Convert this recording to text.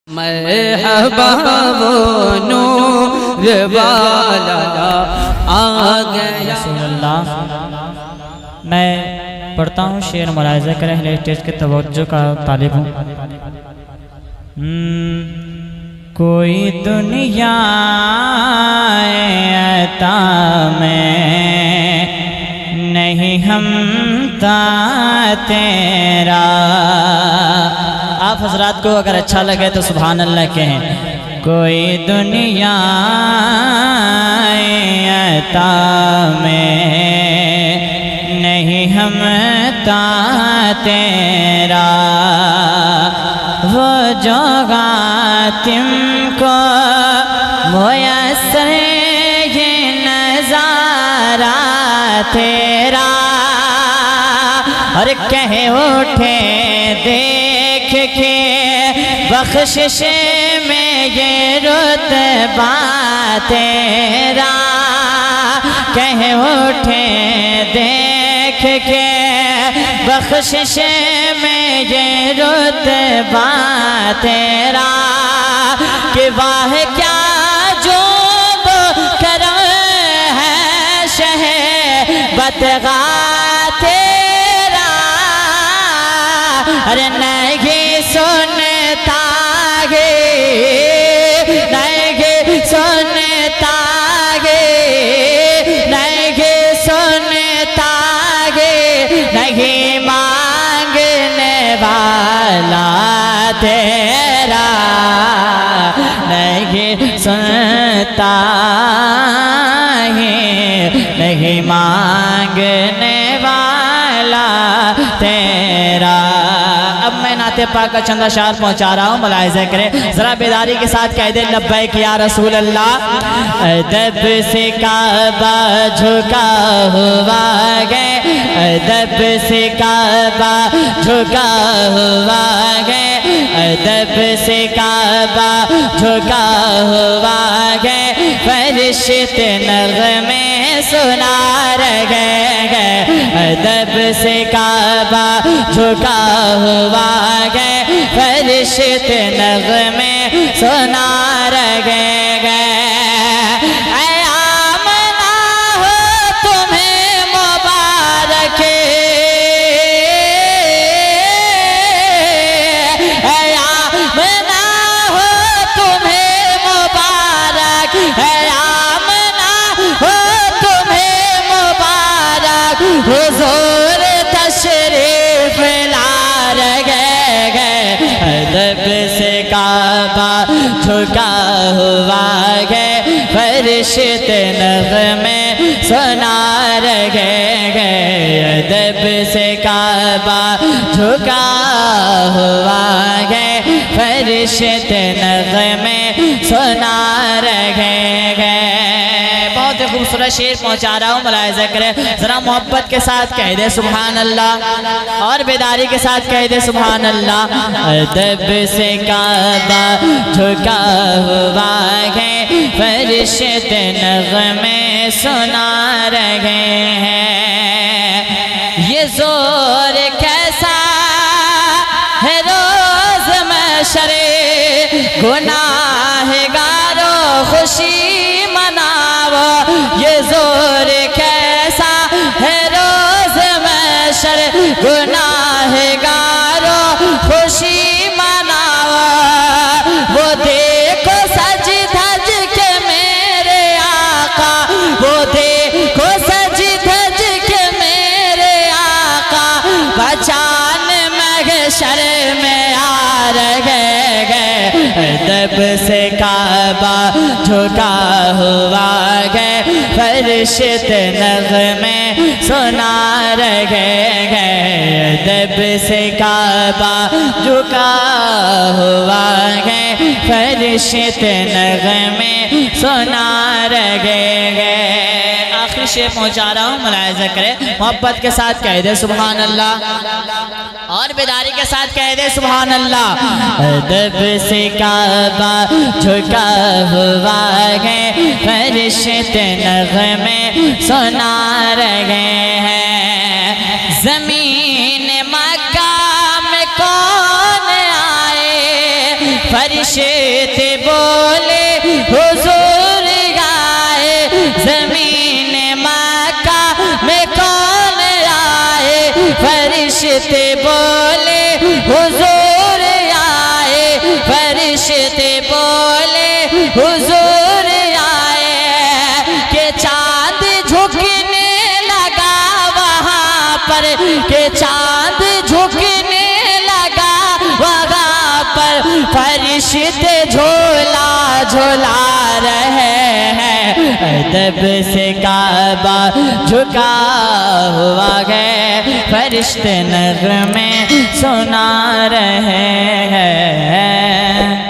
مرحبا وہ نور والا آ گیا رسول اللہ۔ میں پڑھتا ہوں، شعر ملاحظہ کریں، اہل اسٹیج کے توجہ کا طالب ہوں۔ کوئی دنیا عطا میں نہیں ہمتا تیرا۔ آپ حضرات کو اگر اچھا لگے تو سبحان اللہ کہیں۔ کوئی دنیا عطا میں نہیں ہمتا تیرا، وہ جو غاتم کو میسر یہ نظارہ تیرا، اور کہہ اٹھے دیکھ کے بخشش میں یہ رتبہ تیرا، کہہ اٹھے دیکھ کے بخشش میں یہ رتبہ تیرا، کہ واہ کیا جو کرم ہے شہبتغا تیرا، ارے نہیں سنتا گے، نہیں سنتا گے، نہیں سنتا گے، نہیں مانگنے والا تیرا، نہیں سنتا ہے، نہیں مانگنے والا تیرا۔ اب میں نعت پاک کا چند اشعار پہنچا رہا ہوں، ملاحظہ کریں، ذرا بیداری کے ساتھ کہہ دیں لبیک یا رسول اللہ۔ ادب سے کعبہ جھکا ہوا ہے، ادب سے کعبہ جھکا ہوا ہے، ادب سے کعبہ جھکا ہوا ہے، فرشتے نغمے سنا رہے ہیں، ادب سے کعبہ جھکا ہوا ہے، فرشتے نغمے سنا رہے ہیں۔ اے آمنہ ہو تمہیں مبارک، اے آمنہ ہو تمہیں مبارک، اے آمنہ ہو تمہیں مبارک، حضور تشریف لا رہے ہیں، ادب سے کعبہ جھکا ہوا ہے، فرشتے نغمے سنا رہے ہیں، ادب سے کعبہ جھکا ہوا ہے، فرشتے نغمے سنا رہے ہیں۔ بہت ہی خوبصورت شعر پہنچا رہا ہوں، ملاحظہ کریں، ذرا محبت کے ساتھ کہہ دے سبحان اللہ، اور بیداری کے ساتھ کہہ دے سبحان اللہ۔ ادب سے کعبہ جھکا ہوا ہے، فرشتے نغمے سنا رہے ہیں، یہ زور کیسا ہے روز محشر، گناہگاروں خوشی مناؤ، یہ زور کیسا ہے روز محشر، گناہگاروں خوشی مناؤ، وہ دیکھو سج دھج کے میرے آقا، وہ دیکھو سج دھج کے میرے آقا، بچان محشر میں آ رہے ہیں، ادب سے کعبہ جھکا ہوا ہے، فرشتے نغمے سنا رہے ہیں، ادب سے کعبہ جھکا ہوا ہے، فرشتے نغمے سنا رہے ہیں۔ آخری شعر پہنچا رہا ہوں، ملاحظہ کریں، محبت کے ساتھ کہہ دے سبحان اللہ، اور بیداری کے ساتھ کہہ دے سبحان اللہ۔ ادب سے کعبہ جھکا ہوا ہے، فرشتے نغمے سنا رہے ہیں، زمین مکہ میں کون آئے، فرشتے بولے حضور آئے زمین مکہ میں کون آئے فرشتے بولے حضور آئے فرشتے بولے حضور آئے کہ چاند جھکنے لگا وہاں پر کہ چاند جھکنے لگا وہاں پر فرشتے جھولا جھولا رہے ہیں ادب سے کعبہ جھکا ہوا ہے فرشتے نغمے سنا رہے ہیں